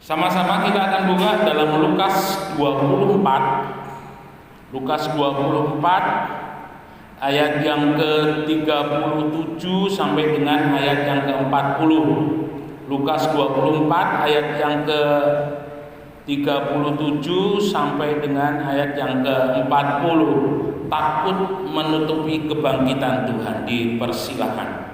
Sama-sama kita akan buka dalam Lukas 24. Lukas 24 ayat yang ke-37 sampai dengan ayat yang ke-40. Lukas 24 ayat yang ke-37 sampai dengan ayat yang ke-40. Takut menutupi kebangkitan Tuhan. Dipersilakan.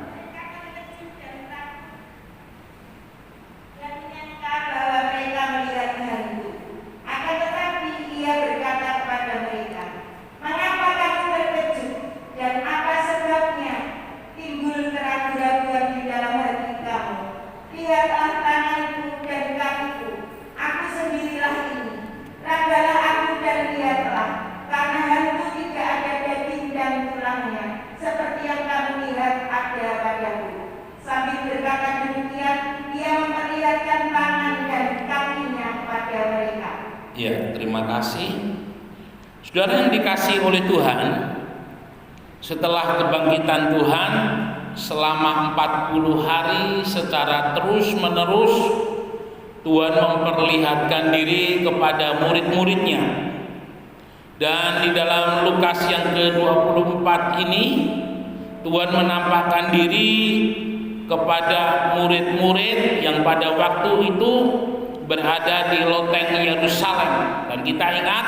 Ya, terima kasih. Saudara yang dikasihi oleh Tuhan, setelah kebangkitan Tuhan selama 40 hari secara terus-menerus, Tuhan memperlihatkan diri kepada murid-muridnya. Dan di dalam Lukas yang ke-24 ini, Tuhan menampakkan diri kepada murid-murid yang pada waktu itu berada di loteng Yerusalem. Dan kita ingat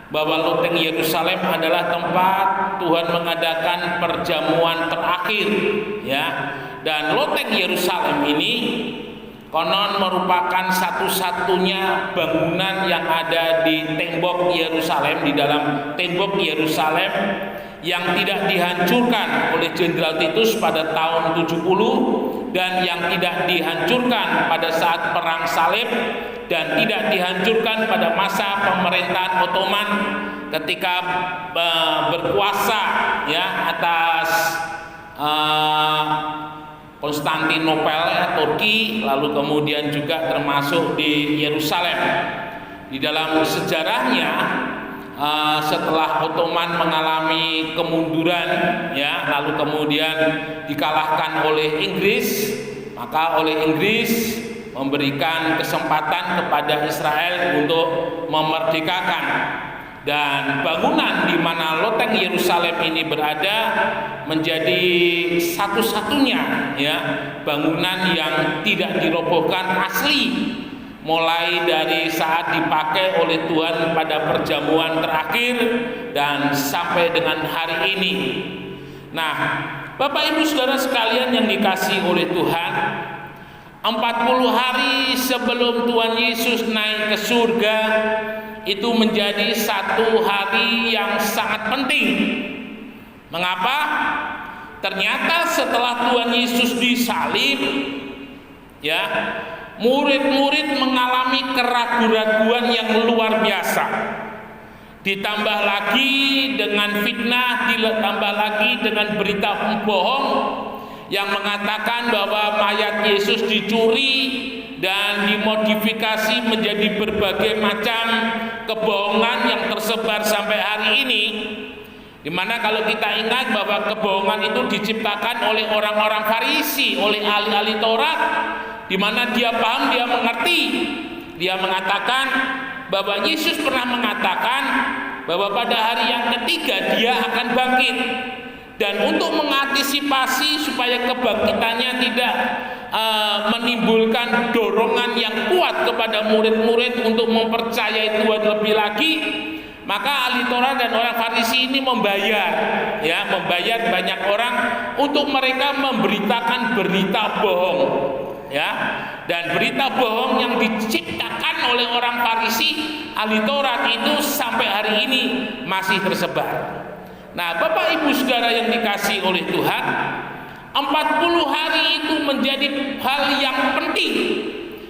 bahwa loteng Yerusalem adalah tempat Tuhan mengadakan perjamuan terakhir, ya. Dan loteng Yerusalem ini konon merupakan satu-satunya bangunan yang ada di tembok Yerusalem, di dalam tembok Yerusalem yang tidak dihancurkan oleh Jenderal Titus pada tahun 70 dan yang tidak dihancurkan pada saat perang salib dan tidak dihancurkan pada masa pemerintahan Ottoman ketika berkuasa, ya, atas Konstantinopel, ya, Turki, lalu kemudian juga termasuk di Yerusalem. Di dalam sejarahnya, setelah Ottoman mengalami kemunduran, ya, lalu kemudian dikalahkan oleh Inggris, maka oleh Inggris memberikan kesempatan kepada Israel untuk memerdekakan. Dan bangunan di mana loteng Yerusalem ini berada menjadi satu-satunya, ya, bangunan yang tidak dirobohkan asli, mulai dari saat dipakai oleh Tuhan pada perjamuan terakhir dan sampai dengan hari ini. Nah, Bapak Ibu Saudara sekalian yang dikasihi oleh Tuhan, 40 hari sebelum Tuhan Yesus naik ke surga itu menjadi satu hari yang sangat penting. Mengapa? Ternyata setelah Tuhan Yesus disalib, ya, murid-murid mengalami keraguan-raguan yang luar biasa. Ditambah lagi dengan fitnah, ditambah lagi dengan berita bohong yang mengatakan bahwa mayat Yesus dicuri dan dimodifikasi menjadi berbagai macam kebohongan yang tersebar sampai hari ini. Dimana kalau kita ingat bahwa kebohongan itu diciptakan oleh orang-orang Farisi, oleh ahli-ahli Taurat, di mana dia paham, dia mengerti. Dia mengatakan bahwa Yesus pernah mengatakan bahwa pada hari yang ketiga dia akan bangkit. Dan untuk mengantisipasi supaya kebangkitannya tidak menimbulkan dorongan yang kuat kepada murid-murid untuk mempercayai Tuhan lebih lagi, maka ahli Taurat dan orang Farisi ini membayar banyak orang untuk mereka memberitakan berita bohong, ya. Dan berita bohong yang diciptakan oleh orang Farisi, ahli Taurat itu sampai hari ini masih tersebar. Nah, Bapak Ibu Saudara yang dikasihi oleh Tuhan, 40 hari itu menjadi hal yang penting.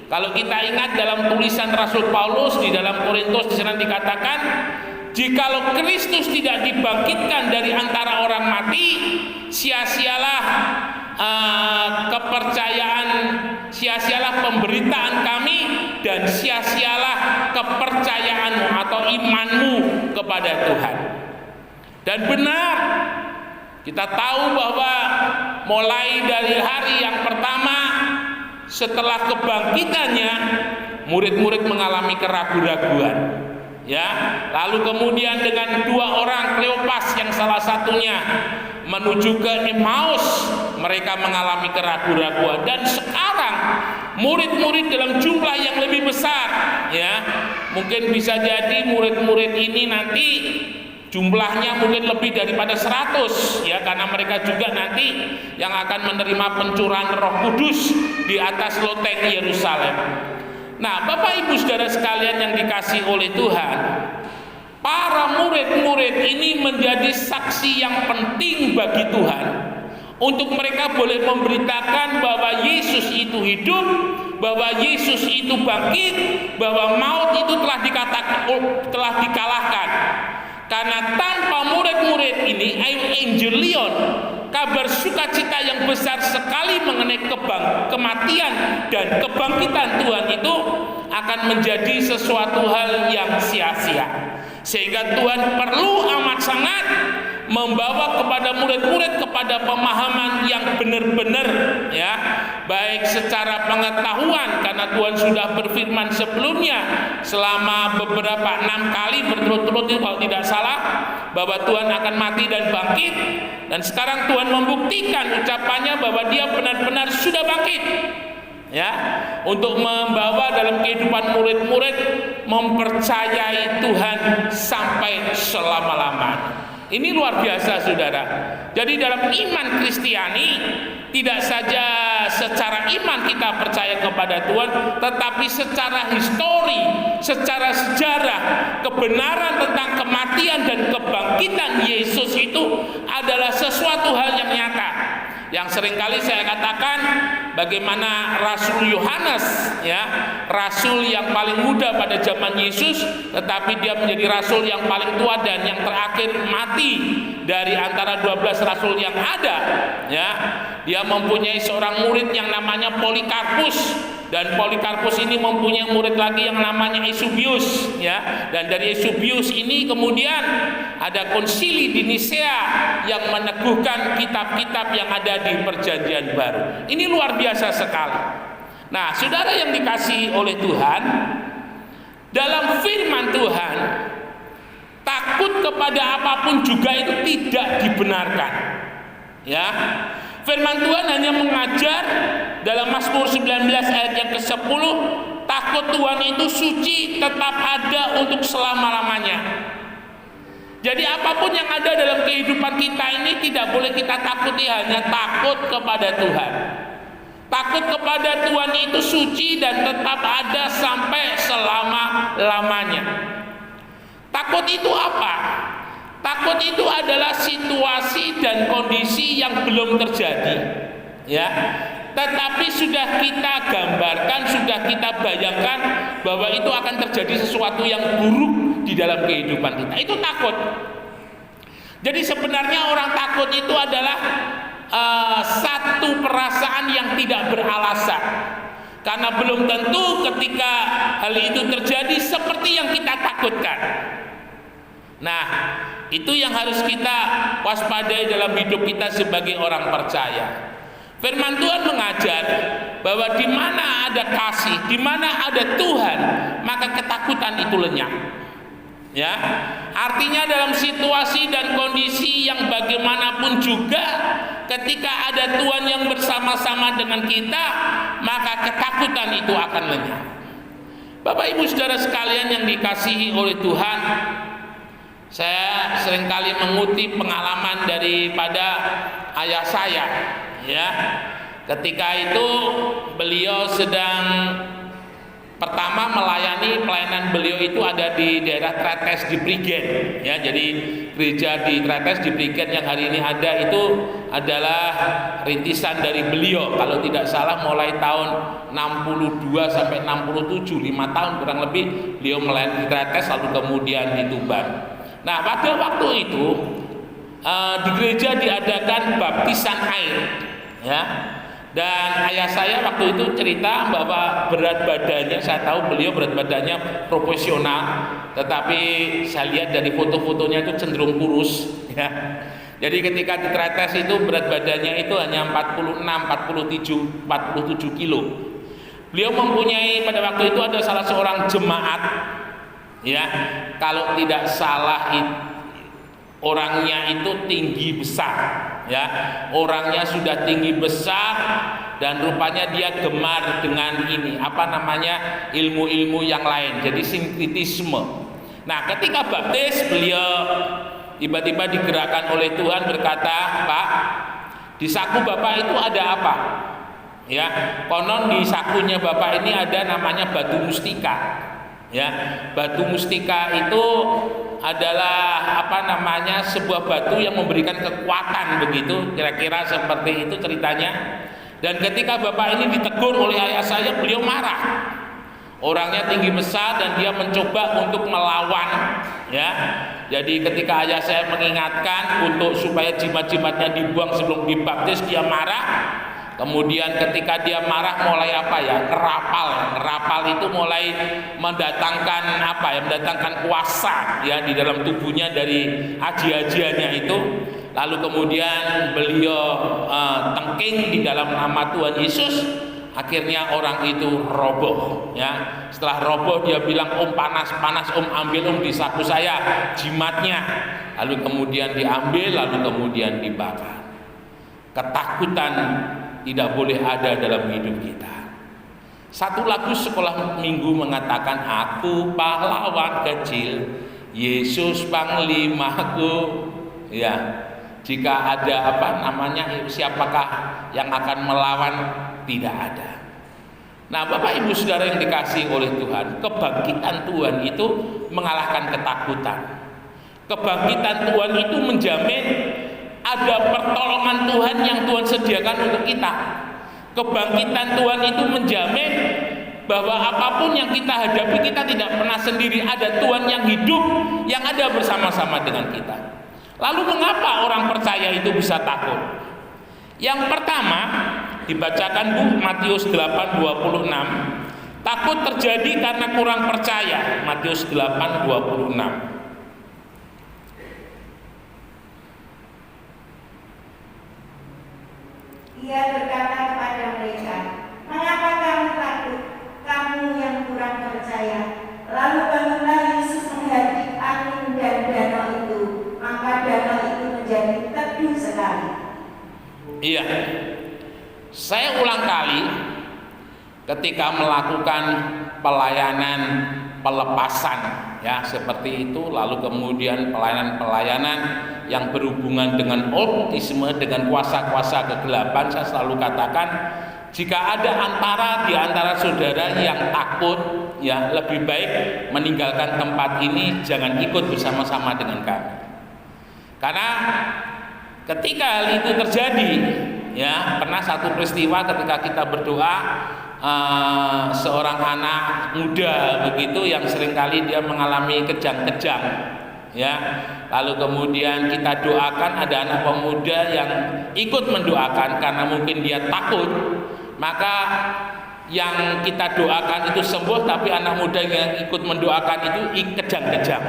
Kalau kita ingat dalam tulisan Rasul Paulus di dalam Korintus, di sana dikatakan, jikalau Kristus tidak dibangkitkan dari antara orang mati, sia-sialah kepercayaan, sia-sialah pemberitaan kami, dan sia-sialah kepercayaanmu atau imanmu kepada Tuhan. Dan benar, kita tahu bahwa mulai dari hari yang pertama setelah kebangkitannya, murid-murid mengalami keraguan-raguan. Ya, lalu kemudian dengan 2 orang Kleopas yang salah satunya menuju ke Emmaus, mereka mengalami keraguan-raguan. Dan sekarang murid-murid dalam jumlah yang lebih besar, ya, mungkin bisa jadi murid-murid ini nanti jumlahnya mungkin lebih daripada 100, ya, karena mereka juga nanti yang akan menerima pencurahan Roh Kudus di atas loteng Yerusalem. Nah, Bapak Ibu Saudara sekalian yang dikasihi oleh Tuhan, para murid-murid ini menjadi saksi yang penting bagi Tuhan untuk mereka boleh memberitakan bahwa Yesus itu hidup, bahwa Yesus itu bangkit, bahwa maut itu telah dikalahkan. Karena tanpa murid-murid ini, Evangelion, kabar sukacita yang besar sekali mengenai kematian dan kebangkitan Tuhan itu akan menjadi sesuatu hal yang sia-sia. Sehingga Tuhan perlu amat sangat membawa kepada murid-murid kepada pemahaman yang benar-benar, ya, baik secara pengetahuan, karena Tuhan sudah berfirman sebelumnya selama beberapa 6 kali berturut-turut kalau tidak salah bahwa Tuhan akan mati dan bangkit, dan sekarang Tuhan membuktikan ucapannya bahwa Dia benar-benar sudah bangkit, ya, untuk membawa dalam kehidupan murid-murid mempercayai Tuhan sampai selama-lamanya. Ini luar biasa, saudara. Jadi dalam iman Kristiani, tidak saja secara iman kita percaya kepada Tuhan, tetapi secara histori, secara sejarah, kebenaran tentang kematian dan kebangkitan Yesus itu adalah sesuatu hal yang nyata. Yang seringkali saya katakan, bagaimana Rasul Yohanes, ya, rasul yang paling muda pada zaman Yesus, tetapi dia menjadi rasul yang paling tua dan yang terakhir mati dari antara 12 rasul yang ada, ya. Dia mempunyai seorang murid yang namanya Polikarpus, dan Polikarpus ini mempunyai murid lagi yang namanya Eusebius, ya. Dan dari Eusebius ini kemudian ada konsili di Nisea yang meneguhkan kitab-kitab yang ada di Perjanjian Baru. Ini luar biasa sekali. Nah, saudara yang dikasihi oleh Tuhan, dalam firman Tuhan, takut kepada apapun juga itu tidak dibenarkan. Ya. Firman Tuhan hanya mengajar dalam Mazmur 19 ayat yang ke-10, takut Tuhan itu suci, tetap ada untuk selama-lamanya. Jadi apapun yang ada dalam kehidupan kita ini tidak boleh kita takuti, hanya takut kepada Tuhan. Takut kepada Tuhan itu suci dan tetap ada sampai selama-lamanya. Takut itu apa? Takut itu adalah situasi dan kondisi yang belum terjadi, ya. Tetapi sudah kita gambarkan, sudah kita bayangkan bahwa itu akan terjadi sesuatu yang buruk di dalam kehidupan kita. Itu takut. Jadi sebenarnya orang takut itu adalah satu perasaan yang tidak beralasan. Karena belum tentu ketika hal itu terjadi seperti yang kita takutkan. Nah, itu yang harus kita waspadai dalam hidup kita sebagai orang percaya. Firman Tuhan mengajar bahwa di mana ada kasih, di mana ada Tuhan, maka ketakutan itu lenyap. Ya, artinya dalam situasi dan kondisi yang bagaimanapun juga, ketika ada Tuhan yang bersama-sama dengan kita, maka ketakutan itu akan lenyap. Bapak Ibu Saudara sekalian yang dikasihi oleh Tuhan, saya seringkali mengutip pengalaman daripada ayah saya, ya. Ketika itu beliau sedang pertama melayani, pelayanan beliau itu ada di daerah Tretes di Prigen, ya. Jadi gereja di Tretes di Prigen yang hari ini ada itu adalah rintisan dari beliau. Kalau tidak salah mulai tahun 62 sampai 67, 5 tahun kurang lebih beliau melayani di Tretes, lalu kemudian di Tuban. Nah, pada waktu itu di gereja diadakan baptisan air, ya. Dan ayah saya waktu itu cerita bahwa berat badannya, saya tahu beliau berat badannya proporsional, tetapi saya lihat dari foto-fotonya itu cenderung kurus, ya. Jadi ketika di Tretes itu berat badannya itu hanya 46, 47 kilo. Beliau mempunyai pada waktu itu ada salah seorang jemaat, ya, kalau tidak salah orangnya itu tinggi besar, ya, orangnya sudah tinggi besar dan rupanya dia gemar dengan ini apa namanya ilmu-ilmu yang lain, jadi sinkretisme. Nah, ketika baptis beliau tiba-tiba digerakkan oleh Tuhan berkata, "Pak, di saku Bapak itu ada apa?" Ya, konon di sakunya Bapak ini ada namanya batu mustika. Ya, batu mustika itu adalah apa namanya sebuah batu yang memberikan kekuatan begitu, kira-kira seperti itu ceritanya. Dan ketika Bapak ini ditegur oleh ayah saya, beliau marah. Orangnya tinggi besar dan dia mencoba untuk melawan, ya. Jadi ketika ayah saya mengingatkan untuk supaya jimat-jimatnya dibuang sebelum dibaptis, dia marah. Kemudian ketika dia marah mulai apa ya? Ngerapal itu mulai mendatangkan apa ya? Mendatangkan kuasa ya di dalam tubuhnya dari aji-ajiannya itu. Lalu kemudian beliau tengking di dalam nama Tuhan Yesus. Akhirnya orang itu roboh ya. Setelah roboh dia bilang, "Om, panas, Om, ambil di saku saya jimatnya." Lalu kemudian diambil, lalu kemudian dibakar. Ketakutan tidak boleh ada dalam hidup kita. Satu lagu sekolah minggu mengatakan, "Aku pahlawan kecil, Yesus panglimaku." Ya, jika ada apa namanya, siapakah yang akan melawan? Tidak ada. Nah, Bapak Ibu Saudara yang dikasihi oleh Tuhan, kebangkitan Tuhan itu mengalahkan ketakutan. Kebangkitan Tuhan itu menjamin ada pertolongan Tuhan yang Tuhan sediakan untuk kita. Kebangkitan Tuhan itu menjamin bahwa apapun yang kita hadapi, kita tidak pernah sendiri. Ada Tuhan yang hidup, yang ada bersama-sama dengan kita. Lalu mengapa orang percaya itu bisa takut? Yang pertama, dibacakan Bu Matius 8:26. Takut terjadi karena kurang percaya. Matius 8:26. Ia berkata kepada mereka, "Mengapa kamu takut, kamu yang kurang percaya?" Lalu bangunlah Yesus menghadap angin dan danau itu, maka danau itu menjadi teduh sekali. Iya, saya ulang kali ketika melakukan pelayanan pelepasan ya seperti itu, lalu kemudian pelayanan-pelayanan yang berhubungan dengan okkultisme, dengan kuasa-kuasa kegelapan, saya selalu katakan, jika ada di antara saudara yang takut, ya lebih baik meninggalkan tempat ini, jangan ikut bersama-sama dengan kami. Karena ketika hal itu terjadi, ya pernah satu peristiwa ketika kita berdoa, seorang anak muda begitu yang seringkali dia mengalami kejang-kejang, ya. Lalu kemudian kita doakan, ada anak pemuda yang ikut mendoakan karena mungkin dia takut, maka yang kita doakan itu sembuh, tapi anak muda yang ikut mendoakan itu kejang-kejang,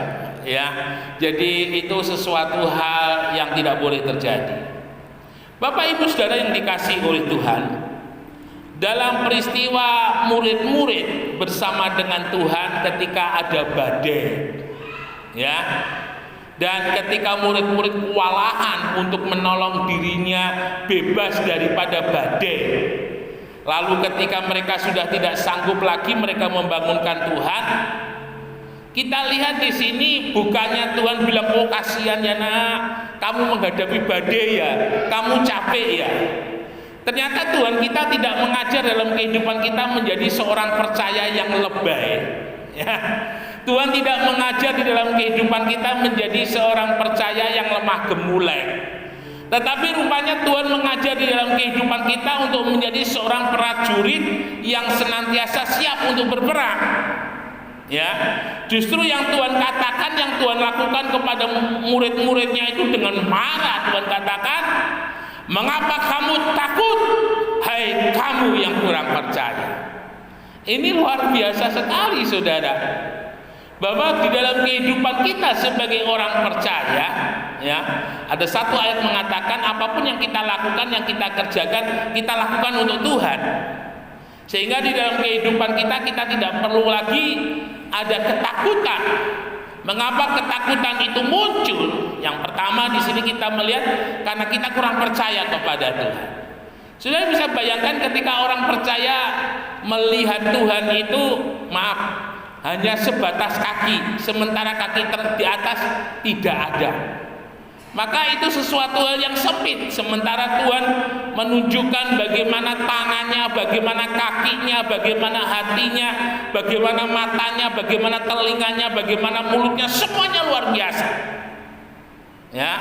ya. Jadi itu sesuatu hal yang tidak boleh terjadi. Bapak Ibu Saudara yang dikasihi oleh Tuhan, dalam peristiwa murid-murid bersama dengan Tuhan ketika ada badai, ya, dan ketika murid-murid kewalahan untuk menolong dirinya bebas daripada badai, lalu ketika mereka sudah tidak sanggup lagi, mereka membangunkan Tuhan. Kita lihat di sini bukannya Tuhan bilang, "Oh kasihan ya nak, kamu menghadapi badai ya, kamu capek ya." Ternyata Tuhan kita tidak mengajar dalam kehidupan kita menjadi seorang percaya yang lebay, ya. Tuhan tidak mengajar di dalam kehidupan kita menjadi seorang percaya yang lemah gemulai. Tetapi rupanya Tuhan mengajar di dalam kehidupan kita untuk menjadi seorang prajurit yang senantiasa siap untuk berperang. Ya, justru yang Tuhan katakan, yang Tuhan lakukan kepada murid-muridnya itu dengan marah. Tuhan katakan, "Mengapa kamu takut, hai kamu yang kurang percaya?" Ini luar biasa sekali, saudara. Bahwa di dalam kehidupan kita sebagai orang percaya, ya, ada satu ayat mengatakan apapun yang kita lakukan, yang kita kerjakan, kita lakukan untuk Tuhan. Sehingga di dalam kehidupan kita tidak perlu lagi ada ketakutan. Mengapa ketakutan itu muncul? Yang pertama di sini kita melihat karena kita kurang percaya kepada Tuhan. Sudah bisa bayangkan ketika orang percaya melihat Tuhan itu, maaf, hanya sebatas kaki, sementara kaki di atas tidak ada. Maka itu sesuatu hal yang sempit. Sementara Tuhan menunjukkan bagaimana tangannya, bagaimana kakinya, bagaimana hatinya, bagaimana matanya, bagaimana telinganya, bagaimana mulutnya, semuanya luar biasa. Ya.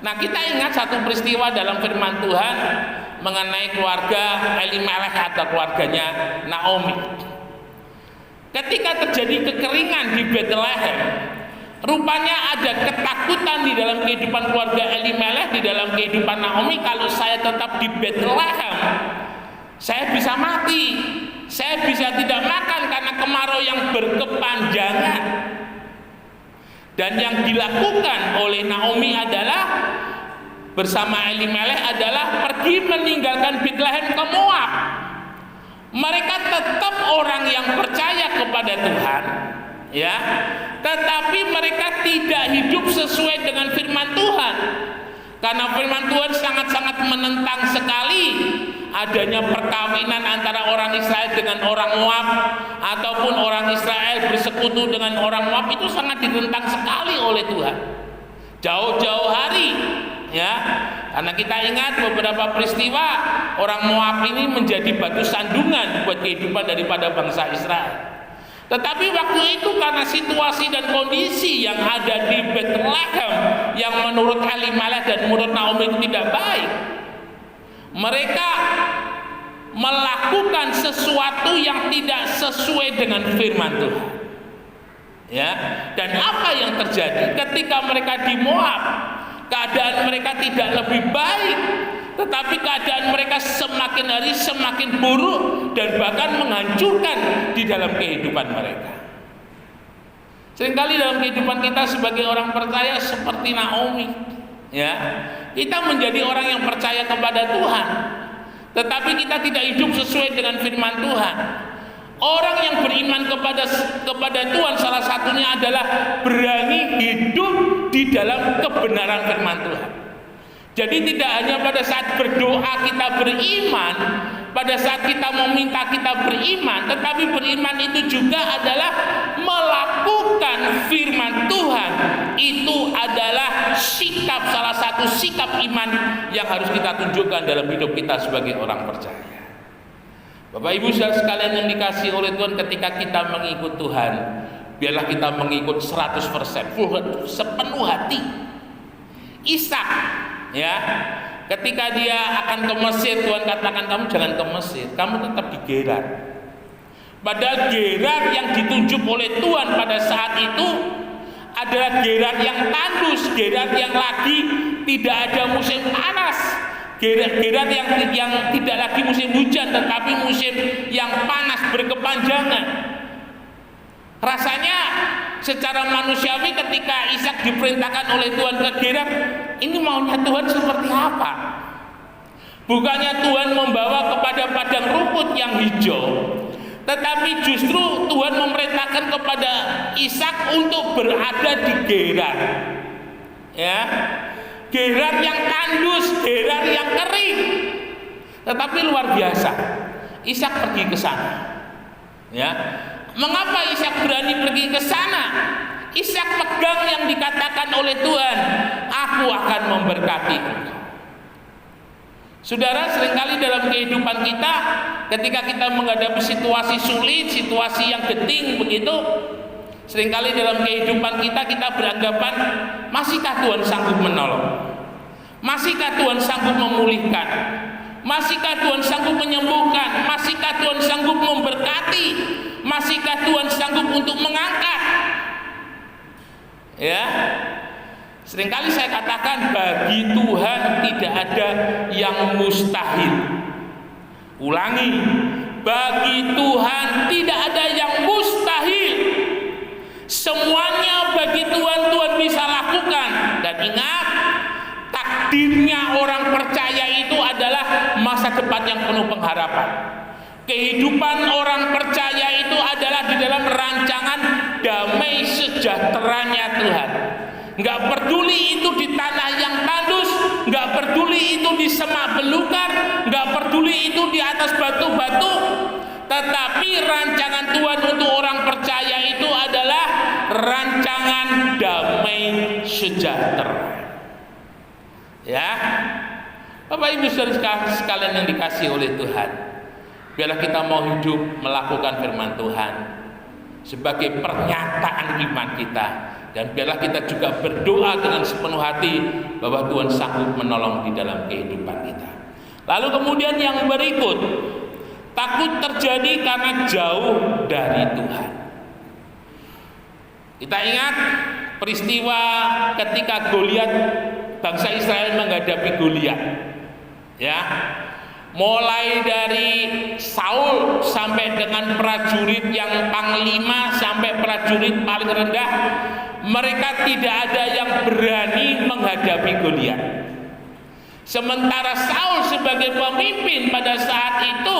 Nah, kita ingat satu peristiwa dalam firman Tuhan mengenai keluarga Elimelech atau keluarganya Naomi. Ketika terjadi kekeringan di Bethlehem, rupanya ada ketakutan di dalam kehidupan keluarga Elimelech, di dalam kehidupan Naomi. Kalau saya tetap di Bethlehem, saya bisa mati, saya bisa tidak makan karena kemarau yang berkepanjangan. Dan yang dilakukan oleh Naomi adalah bersama Elimelech adalah pergi meninggalkan Bethlehem ke Moab. Mereka tetap orang yang percaya kepada Tuhan, ya, tetapi mereka tidak hidup sesuai dengan firman Tuhan. Karena firman Tuhan sangat-sangat menentang sekali adanya perkawinan antara orang Israel dengan orang Moab, ataupun orang Israel bersekutu dengan orang Moab. Itu sangat ditentang sekali oleh Tuhan jauh-jauh hari, ya. Karena kita ingat beberapa peristiwa orang Moab ini menjadi batu sandungan buat kehidupan daripada bangsa Israel. Tetapi waktu itu karena situasi dan kondisi yang ada di Bethlehem yang menurut Elimelech dan menurut Naomi itu tidak baik, mereka melakukan sesuatu yang tidak sesuai dengan firman Tuhan. Ya, dan apa yang terjadi ketika mereka di Moab? Keadaan mereka tidak lebih baik, tetapi keadaan mereka semakin hari semakin buruk dan bahkan menghancurkan di dalam kehidupan mereka. Seringkali dalam kehidupan kita sebagai orang percaya seperti Naomi, ya, kita menjadi orang yang percaya kepada Tuhan, tetapi kita tidak hidup sesuai dengan firman Tuhan. Orang yang beriman kepada Tuhan salah satunya adalah berani hidup di dalam kebenaran firman Tuhan. Jadi tidak hanya pada saat berdoa kita beriman, pada saat kita meminta kita beriman, tetapi beriman itu juga adalah melakukan firman Tuhan. Itu adalah sikap, salah satu sikap iman yang harus kita tunjukkan dalam hidup kita sebagai orang percaya. Bapak Ibu saudara sekalian yang dikasihi oleh Tuhan, ketika kita mengikut Tuhan, biarlah kita mengikut 100%, sepenuh hati. Ishak, ya, ketika dia akan ke Mesir, Tuhan katakan kamu jangan ke Mesir, kamu tetap di Gerar. Padahal Gerar yang ditunjuk oleh Tuhan pada saat itu adalah Gerar yang tandus, Gerar yang lagi tidak ada musim panas, Gerar yang tidak lagi musim hujan, tetapi musim yang panas berkepanjangan. Rasanya secara manusiawi ketika Ishak diperintahkan oleh Tuhan ke Gerar, ini maunya Tuhan seperti apa? Bukannya Tuhan membawa kepada padang rumput yang hijau, tetapi justru Tuhan memerintahkan kepada Ishak untuk berada di Gerar, ya, Gerar yang tandus, Gerar yang kering. Tetapi luar biasa, Ishak pergi ke sana, ya. Mengapa Ishak berani pergi ke sana? Ishak pegang yang dikatakan oleh Tuhan, aku akan memberkati engkau. Saudara, seringkali dalam kehidupan kita, ketika kita menghadapi situasi sulit, situasi yang genting begitu, seringkali dalam kehidupan kita beranggapan, masihkah Tuhan sanggup menolong? Masihkah Tuhan sanggup memulihkan? Masihkah Tuhan sanggup menyembuhkan? Masihkah Tuhan sanggup memberkati? Masihkah Tuhan sanggup untuk mengangkat? Ya, seringkali saya katakan bagi Tuhan tidak ada yang mustahil. Ulangi, bagi Tuhan tidak ada yang mustahil. Semuanya bagi Tuhan, Tuhan bisa lakukan. Dan ingat, takdirnya orang percaya itu adalah masa depan yang penuh pengharapan. Kehidupan orang percaya itu adalah di dalam rancangan damai sejahteranya Tuhan. Nggak peduli itu di tanah yang tandus, nggak peduli itu di semak belukar, nggak peduli itu di atas batu-batu, tetapi rancangan Tuhan untuk orang percaya itu adalah rancangan damai sejahtera. Ya, Bapak Ibu saudara sekalian yang dikasihi oleh Tuhan, biarlah kita mau hidup melakukan firman Tuhan sebagai pernyataan iman kita, dan biarlah kita juga berdoa dengan sepenuh hati bahwa Tuhan sanggup menolong di dalam kehidupan kita. Lalu kemudian yang berikut, takut terjadi karena jauh dari Tuhan. Kita ingat peristiwa ketika Goliat, bangsa Israel menghadapi Goliat. Ya, mulai dari Saul sampai dengan prajurit yang panglima sampai prajurit paling rendah, mereka tidak ada yang berani menghadapi Goliat. Sementara Saul sebagai pemimpin pada saat itu,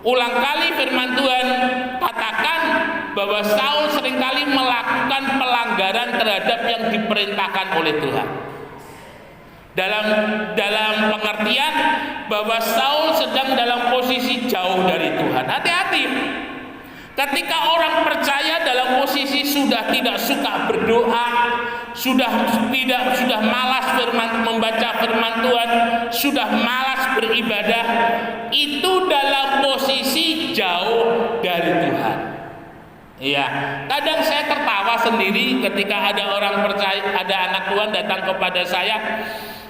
ulang kali firman Tuhan katakan bahwa Saul seringkali melakukan pelanggaran terhadap yang diperintahkan oleh Tuhan. Dalam pengertian bahwa Saul sedang dalam posisi jauh dari Tuhan. Hati-hati. Ketika orang percaya dalam posisi sudah tidak suka berdoa, sudah malas membaca firman Tuhan, sudah malas beribadah, itu dalam posisi jauh dari Tuhan. Iya, kadang saya tertawa sendiri ketika ada orang percaya, ada anak Tuhan datang kepada saya,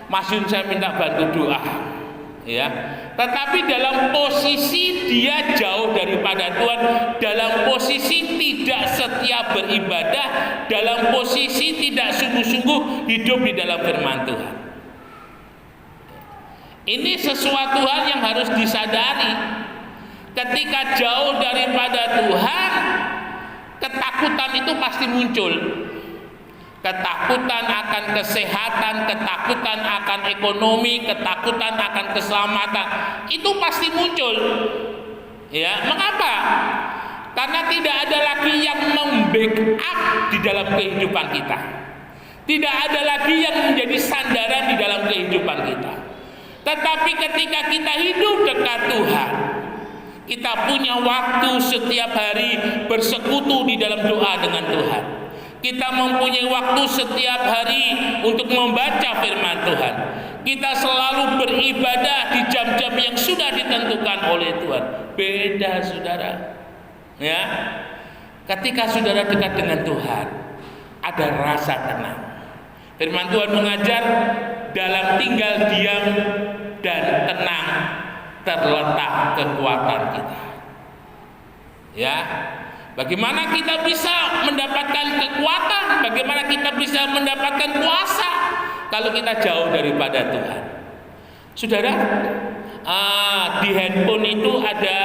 Mas Yun, saya minta bantu doa. Ya, tetapi dalam posisi dia jauh daripada Tuhan, dalam posisi tidak setia beribadah, dalam posisi tidak sungguh-sungguh hidup di dalam firman Tuhan. Ini sesuatu hal yang harus disadari. Ketika jauh daripada Tuhan, ketakutan itu pasti muncul. Ketakutan akan kesehatan, ketakutan akan ekonomi, ketakutan akan keselamatan, itu pasti muncul. Ya, mengapa? Karena tidak ada lagi yang membackup di dalam kehidupan kita. Tidak ada lagi yang menjadi sandaran di dalam kehidupan kita. Tetapi ketika kita hidup dekat Tuhan, kita punya waktu setiap hari bersekutu di dalam doa dengan Tuhan. Kita mempunyai waktu setiap hari untuk membaca firman Tuhan. Kita selalu beribadah di jam-jam yang sudah ditentukan oleh Tuhan. Beda, saudara. Ya, ketika saudara dekat dengan Tuhan, ada rasa tenang. Firman Tuhan mengajar, dalam tinggal diam dan tenang terletak kekuatan kita. Ya. Bagaimana kita bisa mendapatkan kekuatan? Bagaimana kita bisa mendapatkan kuasa kalau kita jauh daripada Tuhan? Saudara, di handphone itu ada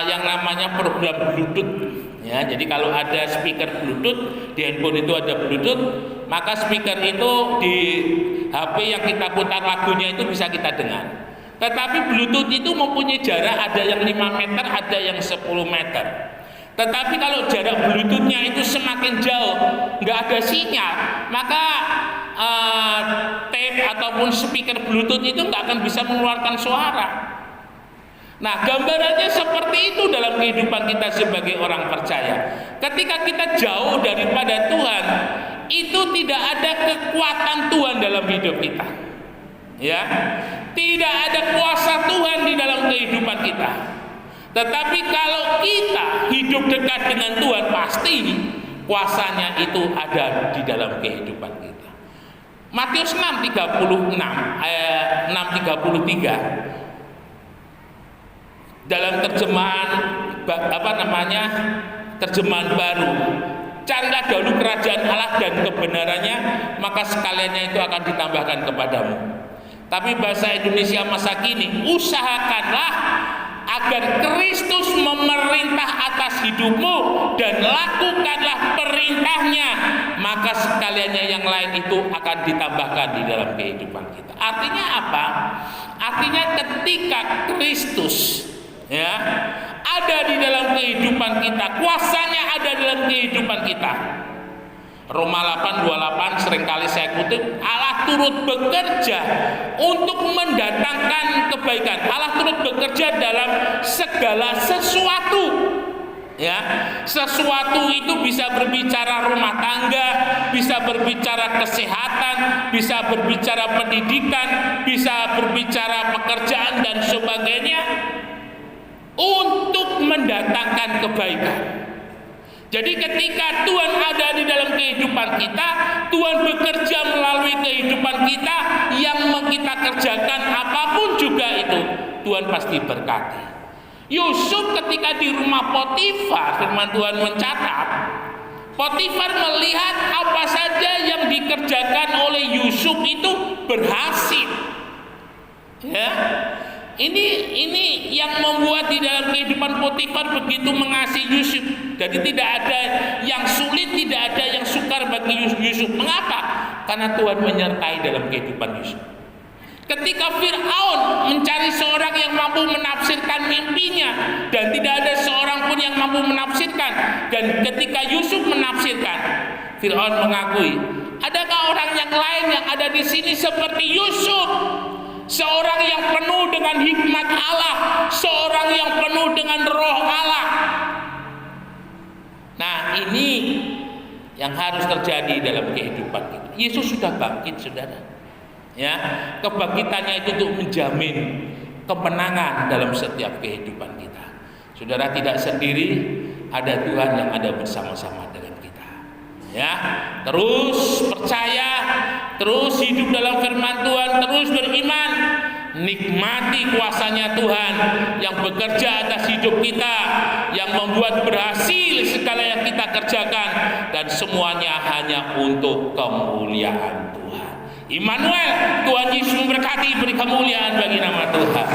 yang namanya program Bluetooth. Ya, jadi kalau ada speaker Bluetooth, di handphone itu ada Bluetooth, maka speaker itu di HP yang kita putar lagunya itu bisa kita dengar. Tetapi Bluetooth itu mempunyai jarak, ada yang 5 meter, ada yang 10 meter. Tetapi kalau jarak Bluetooth-nya itu semakin jauh, nggak ada sinyal, maka tape ataupun speaker Bluetooth itu nggak akan bisa mengeluarkan suara. Nah, gambarannya seperti itu dalam kehidupan kita sebagai orang percaya. Ketika kita jauh daripada Tuhan, itu tidak ada kekuatan Tuhan dalam hidup kita. Ya, tidak ada kuasa Tuhan di dalam kehidupan kita. Tetapi kalau kita hidup dekat dengan Tuhan, pasti kuasanya itu ada di dalam kehidupan kita. Matius 6:36 ayat 6:33 dalam terjemahan terjemahan baru, carilah dahulu kerajaan Allah dan kebenarannya, maka sekaliannya itu akan ditambahkan kepadamu. Tapi bahasa Indonesia masa kini, usahakanlah agar Kristus memerintah atas hidupmu dan lakukanlah perintahnya, maka sekaliannya yang lain itu akan ditambahkan di dalam kehidupan kita. Artinya apa? Artinya ketika Kristus, Ya, ada di dalam kehidupan kita, kuasanya ada dalam kehidupan kita. Roma 8:28 seringkali saya kutip, Allah turut bekerja untuk mendatangkan kebaikan. Allah turut bekerja dalam segala sesuatu. Ya, sesuatu itu bisa berbicara rumah tangga, bisa berbicara kesehatan, bisa berbicara pendidikan, bisa berbicara pekerjaan dan sebagainya untuk mendatangkan kebaikan. Jadi ketika Tuhan ada di dalam kehidupan kita, Tuhan bekerja melalui kehidupan kita, yang mau kita kerjakan apapun juga itu, Tuhan pasti berkati. Yusuf ketika di rumah Potifar, firman Tuhan mencatat, Potifar melihat apa saja yang dikerjakan oleh Yusuf itu berhasil. Ya. Ini yang membuat di dalam kehidupan Potifar begitu mengasihi Yusuf. Jadi tidak ada yang sulit, tidak ada yang sukar bagi Yusuf. Mengapa? Karena Tuhan menyertai dalam kehidupan Yusuf. Ketika Fir'aun mencari seorang yang mampu menafsirkan mimpinya, dan tidak ada seorang pun yang mampu menafsirkan, dan ketika Yusuf menafsirkan, Fir'aun mengakui, adakah orang yang lain yang ada di sini seperti Yusuf? Seorang yang penuh dengan hikmat Allah, seorang yang penuh dengan roh Allah. Nah, ini yang harus terjadi dalam kehidupan kita. Yesus sudah bangkit, saudara. Ya, kebangkitannya itu untuk menjamin kemenangan dalam setiap kehidupan kita. Saudara tidak sendiri, ada Tuhan yang ada bersama-sama dengan kita. Ya, terus percaya, terus hidup dalam firman Tuhan, terus beriman, nikmati kuasanya Tuhan yang bekerja atas hidup kita, yang membuat berhasil segala yang kita kerjakan, dan semuanya hanya untuk kemuliaan Tuhan. Immanuel, Tuhan Yesus memberkati, beri kemuliaan bagi nama Tuhan.